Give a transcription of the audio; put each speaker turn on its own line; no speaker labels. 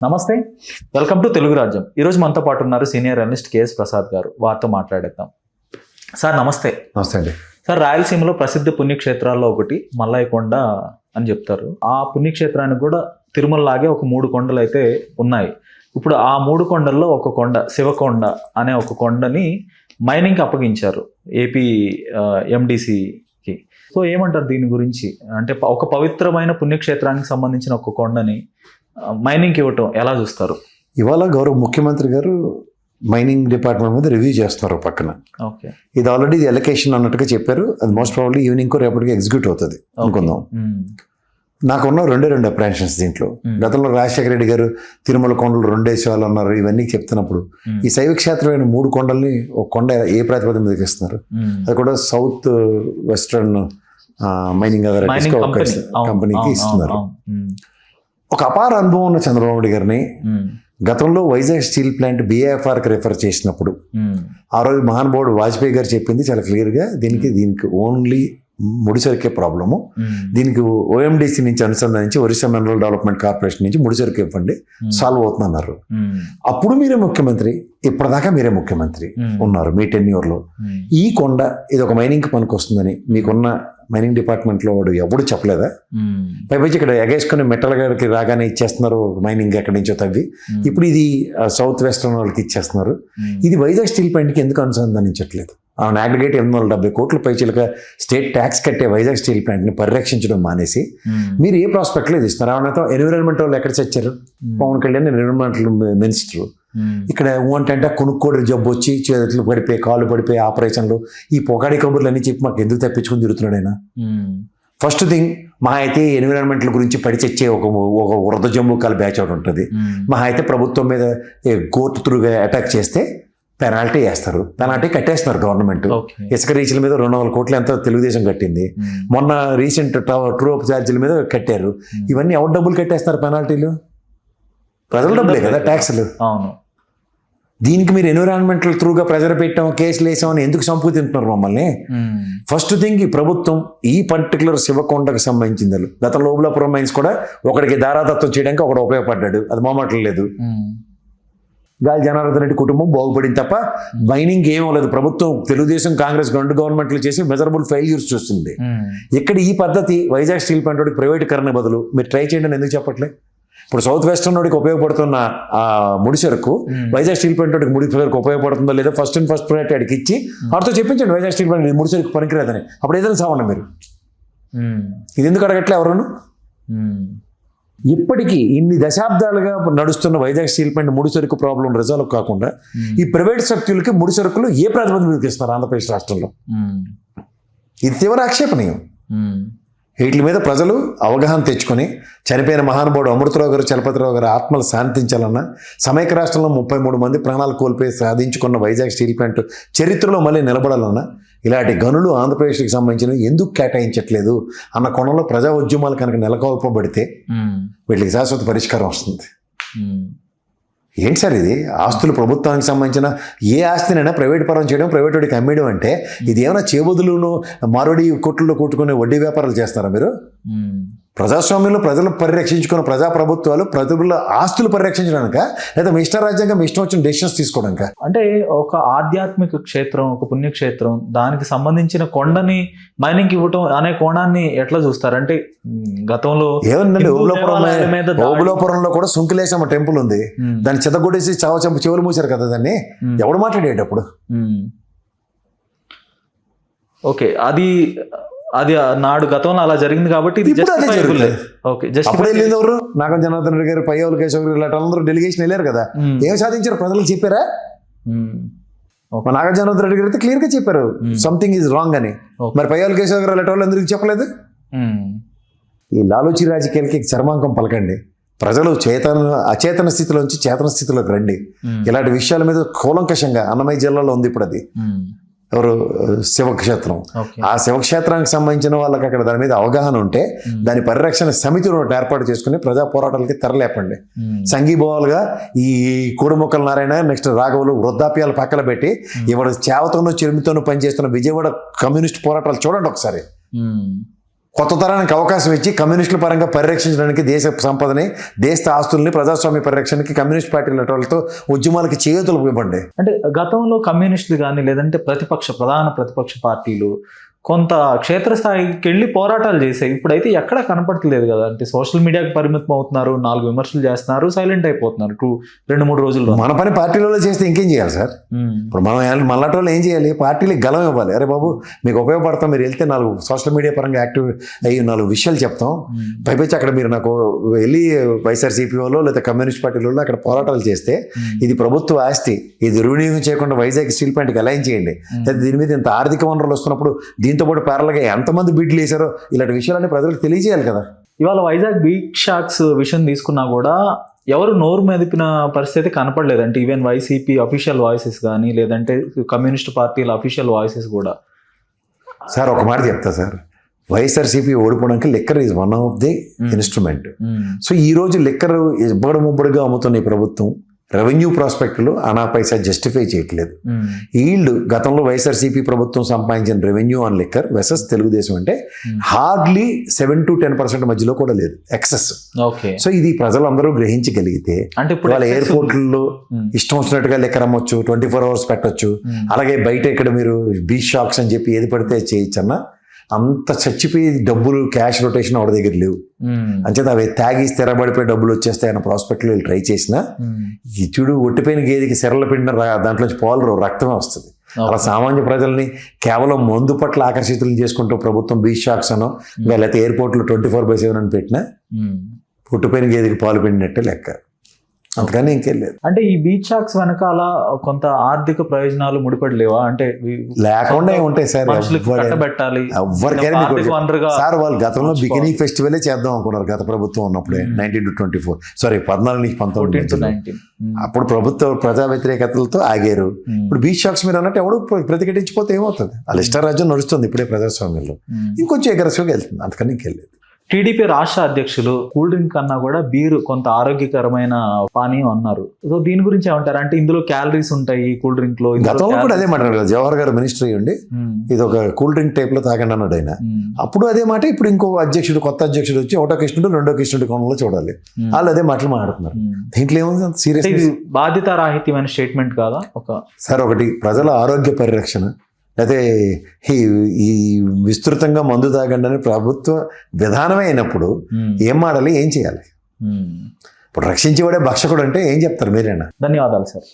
నమస్తే, welcome to Telugu రాజ్యం. ఈరోజు మనతో పాటు ఉన్నారు సీనియర్ అనలిస్ట్ కేఎస్ ప్రసాద్ గారు. వారితో మాట్లాడేద్దాం. సార్ నమస్తే.
నమస్తే అండి.
సార్, రాయలసీమలో ప్రసిద్ధ పుణ్యక్షేత్రాల్లో ఒకటి మల్లాయకొండ అని చెప్తారు. ఆ పుణ్యక్షేత్రానికి కూడా తిరుమల లాగే ఒక 3 కొండలు అయితే ఉన్నాయి. ఇప్పుడు ఆ 3 కొండల్లో ఒక కొండ శివకొండ అనే ఒక కొండని మైనింగ్కి అప్పగించారు ఏపీ ఎండిసికి. సో ఏమంటారు దీని గురించి? అంటే ఒక పవిత్రమైన పుణ్యక్షేత్రానికి సంబంధించిన ఒక కొండని మైనింగ్కి ఇవ్వటం ఎలా చూస్తారు?
ఇవాళ గౌరవ ముఖ్యమంత్రి గారు మైనింగ్ డిపార్ట్మెంట్ మీద రివ్యూ చేస్తున్నారు పక్కన.
ఓకే,
ఇది ఆల్రెడీ ఇది ఎలకేషన్ అన్నట్టుగా చెప్పారు. అది మోస్ట్ ప్రాబ్లీ ఈవినింగ్ రేపటికి ఎగ్జిక్యూట్ అవుతుంది అనుకుందాం. నాకున్న రెండు అప్రహెన్షన్స్ దీంట్లో. గతంలో రాజశేఖర రెడ్డి గారు తిరుమల కొండలు 2 వేసేవాళ్ళు అన్నారు. ఇవన్నీ చెప్తున్నప్పుడు ఈ శైవ క్షేత్రమైన 3 కొండల్ని ఒక కొండ ఏ ప్రాతిపదిక మీదకి ఇస్తున్నారు? అది కూడా సౌత్ వెస్ట్రన్ మైనింగ్ కంపెనీకి ఇస్తున్నారు. ఒక అపార అనుభవం ఉన్న చంద్రబాబు నాయుడు గారిని గతంలో వైజాగ్ స్టీల్ ప్లాంట్ BIFRకి రిఫర్ చేసినప్పుడు ఆ రోజు మహానుభావుడు వాజ్పేయి గారు చెప్పింది చాలా క్లియర్గా, దీనికి ఓన్లీ ముడిసరికే ప్రాబ్లము, దీనికి OMDC నుంచి అనుసంధానించి ఒరిస్సా మినరల్ డెవలప్మెంట్ కార్పొరేషన్ నుంచి ముడిసరికి ఇవ్వండి, సాల్వ్ అవుతుందన్నారు. అప్పుడు మీరే ముఖ్యమంత్రి, ఇప్పటిదాకా మీరే ముఖ్యమంత్రి ఉన్నారు మీ టెన్యూర్లో. ఈ కొండ ఇది ఒక మైనింగ్కి పనికి వస్తుందని మీకున్న మైనింగ్ డిపార్ట్మెంట్లో వాడు ఎవడు చెప్పలేదా? పైపచ్చి ఇక్కడ ఎగేసుకుని మెట్టల గారికి రాగానే ఇచ్చేస్తున్నారు మైనింగ్ ఎక్కడి నుంచో తవ్వి. ఇప్పుడు ఇది సౌత్ వెస్టర్న్ వాళ్ళకి ఇచ్చేస్తున్నారు. ఇది వైజాగ్ స్టీల్ ప్లాంట్కి ఎందుకు అనుసంధానించట్లేదు? ఆమె అగ్రిగేట్ 870 కోట్ల పైచీలుగా స్టేట్ ట్యాక్స్ కట్టే వైజాగ్ స్టీల్ ప్లాంట్ని పరిరక్షించడం మానేసి మీరు ఏ ప్రాస్పెక్ట్లో ఇది ఇస్తున్నారు? ఆమెతో ఎన్విరాన్మెంట్ వాళ్ళు ఎక్కడ చచ్చారు? Pawan Kalyan environmental minister. ఇక్కడ అంటే కొనుక్కోడి జబ్బు వచ్చి చేతులు పడిపోయి కాళ్ళు పడిపోయి ఆపరేషన్లు, ఈ పొగాడి కబుర్లు అన్నీ చెప్పి మాకు ఎందుకు తప్పించుకుని తిరుగుతున్నాడు ఆయన? ఫస్ట్ థింగ్, మా అయితే ఎన్విరాన్మెంట్ల గురించి పడి చచ్చే ఒక వృద్ధ జంబుకాల బ్యాచ్ ఒకటి ఉంటుంది. మా అయితే ప్రభుత్వం మీద కోర్టు త్రూగా అటాక్ చేస్తే పెనాల్టీ వేస్తారు, పెనాల్టీ కట్టేస్తున్నారు గవర్నమెంట్. ఇసుక రీచ్ల మీద 200 కోట్లు ఎంతో తెలుగుదేశం కట్టింది. మొన్న రీసెంట్ ట్రూ అప్ ఛార్జీల మీద కట్టారు. ఇవన్నీ ఎవరు డబ్బులు కట్టేస్తారు? పెనాల్టీలు ప్రజల డబ్బులే కదా, ట్యాక్స్లు.
అవును.
దీనికి మీరు ఎన్విరాన్మెంటల్ త్రూగా ప్రెజర్ పెట్టాం, కేసులు వేసామని ఎందుకు సంపు తింటున్నారు మమ్మల్ని? ఫస్ట్ థింగ్, ఈ ప్రభుత్వం ఈ పర్టికులర్ శివకొండకు సంబంధించింది గతంలో ఓబులాపురం మైన్స్ కూడా ఒకడికి దారాదత్తం చేయడానికి ఒకడు ఉపయోగపడ్డాడు, అది మొమ్మటం లేదు. గాలి జనార్దన్ రెడ్డి కుటుంబం బాగుపడింది తప్ప మైనింగ్ ఏమీ లేదు. ప్రభుత్వం తెలుగుదేశం కాంగ్రెస్ 2 గవర్నమెంట్లు చేసి మెజరబుల్ ఫెయిల్యూర్స్ చూస్తుంది. ఇక్కడ ఈ పద్ధతి వైజాగ్ స్టీల్ ప్లాంట్ వాడికి ప్రైవేటీకరణ బదులు మీరు ట్రై చేయండి అని ఎందుకు చెప్పట్లే? ఇప్పుడు సౌత్ వెస్టర్న్ వాడికి ఉపయోగపడుతున్న ఆ ముడిసరకు వైజాగ్ స్టీల్ ప్లాంట్ వాడికి ముడిసరకు ఉపయోగపడుతుందో లేదో ఫస్ట్ ప్రయారిటీ అడిగి ఇచ్చి వాటితో చెప్పించండి వైజాగ్ స్టీల్ ప్లాంట్ ముడిసరకు పనికిరాదని. అప్పుడు ఏదైనా సావండి మీరు. ఇది ఎందుకు అడగట్లే ఎవరను? ఇప్పటికీ ఇన్ని దశాబ్దాలుగా నడుస్తున్న వైజాగ్ స్టీల్ ప్లాంట్ ముడిసరుకు ప్రాబ్లం రిజాల్వ్ కాకుండా ఈ ప్రైవేట్ శక్తులకి ముడిసరుకులు ఏ ప్రాతిపదికన ఇస్తున్నారు ఆంధ్రప్రదేశ్ రాష్ట్రంలో? ఇది తీవ్ర ఆక్షేపణీయం. వీటి మీద ప్రజలు అవగాహన తెచ్చుకొని చనిపోయిన మహానుభావుడు అమృతరావు గారు, చలపతిరావు గారు ఆత్మలు శాంతించాలన్నా, సమైక్య రాష్ట్రంలో 33 మంది ప్రాణాలు కోల్పోయి సాధించుకున్న వైజాగ్ స్టీల్ ప్లాంట్ చరిత్రలో మళ్ళీ నిలబడాలన్నా ఇలాంటి గనులు ఆంధ్రప్రదేశ్కి సంబంధించినవి ఎందుకు కేటాయించట్లేదు అన్న కోణంలో ప్రజా ఉద్యమాలు కనుక నెలకొల్పబడితే వీటికి శాశ్వత పరిష్కారం వస్తుంది. ఏంటి సార్ ఇది? ఆస్తులు ప్రభుత్వానికి సంబంధించిన ఏ ఆస్తినైనా ప్రైవేట్ పరం చేయడం, ప్రైవేట్ వాడికి అమ్మేయడం అంటే ఇది ఏమైనా చేబదులను మారోడి కొట్టుల్లో కొట్టుకునే వడ్డీ వ్యాపారాలు చేస్తారా మీరు? ప్రజాస్వామ్యంలో ప్రజలు పరిరక్షించుకున్న ప్రజాప్రభుత్వాలు ప్రజల ఆస్తులు పరిరక్షించడానిక, లేదా మీ ఇష్టారాజ్యంగా మీ ఇష్టం వచ్చిన డెసిషన్స్ తీసుకోవడానిక?
అంటే ఒక ఆధ్యాత్మిక క్షేత్రం, ఒక పుణ్యక్షేత్రం, దానికి సంబంధించిన కొండని మైనింగ్ ఇవ్వటం అనే కోణాన్ని ఎట్లా చూస్తారు? అంటే గతంలో
ఏముందండి, ఓబులాపురంలో కూడా సుంకులేసమ్మ టెంపుల్ ఉంది, దాన్ని చెదగొట్టేసి చెవులు మూసారు కదా, దాన్ని ఎవడు మాట్లాడేటప్పుడు?
ఓకే, అది నాడు గతంలో అలా జరిగింది కాబట్టి
ఎవరు నాగం జనార్దన్ రెడ్డి గారు, పయ్యవులు కేశవ్ గారు ఇలాంటి అందరూ డెలిగేషన్ వెళ్ళారు కదా, ఏం సాధించారు? ప్రజలకు చెప్పారా? నాగం జనార్దన్ రెడ్డి గారు అయితే క్లియర్ గా చెప్పారు సంథింగ్ ఈజ్ రాంగ్ అని. మరి పయ్యవులు కేశవ్ గారు ఇలాంటి వాళ్ళు ఎందుకు చెప్పలేదు? ఈ లాలూచి రాజకీయాలకి చర్మాంకం పలకండి. ప్రజలు అచేతన స్థితిలోంచి చేతన స్థితిలోకి రండి. ఇలాంటి విషయాల మీద కూలంకషంగా అన్నమయ్య జిల్లాలో ఉంది ఇప్పుడు అది ఎవరు శివక్షేత్రం. ఆ శివక్షేత్రానికి సంబంధించిన వాళ్ళకి అక్కడ దాని మీద అవగాహన ఉంటే దాని పరిరక్షణ సమితిని ఏర్పాటు చేసుకుని ప్రజా పోరాటాలకి తెరలేపండి. సంఘీభావాలుగా ఈ కూడముక్కల నారాయణ, నెక్స్ట్ రాఘవులు వృద్ధాప్యాలు పక్కన పెట్టి ఇవాడు చేవతోనూ చెరుమితోనూ పనిచేస్తున్న విజయవాడ కమ్యూనిస్ట్ పోరాటాలు చూడండి ఒకసారి. కొత్త తరానికి అవకాశం ఇచ్చి కమ్యూనిస్టుల పరంగా పరిరక్షించడానికి దేశ సంపదని, దేశ ఆస్తుల్ని, ప్రజాస్వామ్య పరిరక్షణకి కమ్యూనిస్ట్ పార్టీల వాళ్ళతో ఉద్యమాలకి చేయూతలు ఇవ్వండి.
అంటే గతంలో కమ్యూనిస్టులు కానీ లేదంటే ప్రధాన ప్రతిపక్ష పార్టీలు కొంత క్షేత్రస్థాయికి వెళ్ళి పోరాటాలు చేశాయి. ఇప్పుడైతే ఎక్కడ కనపడట్లేదు కదా. అంటే సోషల్ మీడియాకి పరిమితం అవుతున్నారు, 4 విమర్శలు చేస్తున్నారు, సైలెంట్ అయిపోతున్నారు 2-3 రోజుల్లో.
మన పని పార్టీలలో చేస్తే ఇంకేం చేయాలి సార్? ఇప్పుడు మనం మళ్ళాటి వాళ్ళు ఏం చేయాలి? పార్టీలకు గలం ఇవ్వాలి. అరే బాబు మీకు ఉపయోగపడతాం, మీరు వెళ్తే 4 సోషల్ మీడియా పరంగా యాక్టివ్ అయ్యి 4 విషయాలు చెప్తాం, పైపెచ్చి అక్కడ మీరు నాకు వెళ్ళి వైఎస్ఆర్సీపీలో లేదా కమ్యూనిస్ట్ పార్టీలలో అక్కడ పోరాటాలు చేస్తే ఇది ప్రభుత్వ ఆస్తి, ఇది దుర్వినియోగం చేయకుండా వైజాగ్ స్టీల్ ప్లాంట్కి అలైన్ చేయండి, లేదా దీని మీద ఇంత ఆర్థిక వనరులు వస్తున్నప్పుడు దీంతో పాటు ప్యారల్గా ఎంతమంది బిడ్లు వేశారో ఇలాంటి విషయాలన్నీ ప్రజలకు తెలియజేయాలి కదా.
ఇవాళ వైజాగ్ బీచ్ షాక్స్ విషయం తీసుకున్నా కూడా ఎవరు నోరు మెదిపిన పరిస్థితి కనపడలేదు. అంటే ఈవెన్ వైసీపీ అఫీషియల్ వాయిసెస్ కానీ లేదంటే కమ్యూనిస్ట్ పార్టీల అఫీషియల్ వాయిసెస్ కూడా.
సార్ ఒక మాట చెప్తా సార్, వైఎస్ఆర్సీపీ ఓడిపోవడానికి liquor is one of the instrument. So ఈ రోజు లిక్కర్ ఇబ్బడి ముబ్బడిగా అమ్ముతున్న ఈ ప్రభుత్వం రెవెన్యూ ప్రాస్పెక్టులు అనా పైసా జస్టిఫై చేయట్లేదు. వీళ్ళు గతంలో వైఎస్ఆర్సీపీ ప్రభుత్వం సంపాదించిన రెవెన్యూ ఆన్ లిక్కర్ వెసెస్ తెలుగుదేశం అంటే హార్డ్లీ 7 to 10% మధ్యలో కూడా లేదు, ఎక్సెస్. సో ఇది ప్రజలందరూ గ్రహించగలిగితే అంటే వాళ్ళ ఎయిర్పోర్ట్లలో ఇష్టం వచ్చినట్టుగా లిక్కర్ అమ్మొచ్చు, 24 hours పెట్టొచ్చు. అలాగే బయట ఇక్కడ మీరు బీచ్ షాక్స్ అని చెప్పి ఏది పడితే చేయొచ్చు అన్న, అంత చచ్చిపోయి డబ్బులు క్యాష్ రొటేషన్ ఆవిడ దగ్గర లేవు. అంచేత అవి తాగి స్థిరపడిపోయి డబ్బులు వచ్చేస్తాయన్న ప్రాస్పెక్ట్లో వీళ్ళు ట్రై చేసినా ఈ చూడు ఒట్టిపోయిన గేదెకి సెరలు పెట్టిన దాంట్లోంచి పాలు రక్తమే వస్తుంది. అలా సామాన్య ప్రజల్ని కేవలం మందు పట్ల ఆకర్షితులు చేసుకుంటూ ప్రభుత్వం బీచ్ షాక్స్ అనో లేకపోతే ఎయిర్పోర్ట్లో 24/7 అని పెట్టినా ఒట్టిపోయిన గేదెకి పాలు పిండినట్టే లెక్క, అంతకని ఇంకేం లేదు.
అంటే ఈ బీచ్ షాక్స్ వెనకాల కొంత ఆర్థిక ప్రయోజనాలు ముడిపడి లేవా? అంటే
లేకుండా ఉంటాయి సార్,
పెట్టాలి
ఎవరికైనా. సార్ వాళ్ళు గతంలో బికినీ ఫెస్టివలే చేద్దాం అనుకున్నారు గత ప్రభుత్వం ఉన్నప్పుడే, 19 to 24 14 నుంచి 19 అప్పుడు ప్రభుత్వ ప్రజా వ్యతిరేకతలతో ఆగారు. ఇప్పుడు బీచ్ షాక్స్ మీరు అన్నట్టు ఎవడు ప్రతిఘటించిపోతే ఏమవుతుంది? వాళ్ళ ఇష్టారాజ్యం నడుస్తుంది ఇప్పుడే ప్రజాస్వామ్యంలో, ఇంకొంచెం అగ్రెసివ్గా వెళ్తుంది, అంతకని ఇంకెళ్ళలేదు.
టీడీపీ రాష్ట్ర అధ్యక్షులు కూల్ డ్రింక్ కన్నా కూడా బీరు కొంత ఆరోగ్యకరమైన పానీయం అన్నారు. సో దీని గురించి ఏమంటారు? అంటే ఇందులో క్యాలరీస్ ఉంటాయి కూల్ డ్రింక్ లో.
గతంలో కూడా అదే మాట కదా, జవహర్ గారు మినిస్టర్ అయ్యండి ఇది ఒక కూల్ డ్రింక్ టైప్ లో తాగండి అన్నాడు ఆయన. అప్పుడు అదే మాట ఇప్పుడు ఇంకో అధ్యక్షుడు, కొత్త అధ్యక్షుడు వచ్చి ఒకటో కృష్ణుడు రెండో కృష్ణుడి కోణంలో చూడాలి. వాళ్ళు అదే మాటలు మాట్లాడుతున్నారు. దీంట్లో ఏముంది సీరియస్?
బాధ్యతారాహిత్యమైన స్టేట్మెంట్ కాదా?
సార్ ఒకటి ప్రజల ఆరోగ్య పరిరక్షణ, అయితే ఈ విస్తృతంగా మందు తాగండి అని ప్రభుత్వ విధానమే అయినప్పుడు ఏం మాడాలి, ఏం చేయాలి? ఇప్పుడు రక్షించేవాడే భక్షకుడు అంటే ఏం చెప్తారు మీరేనా?
ధన్యవాదాలు సార్.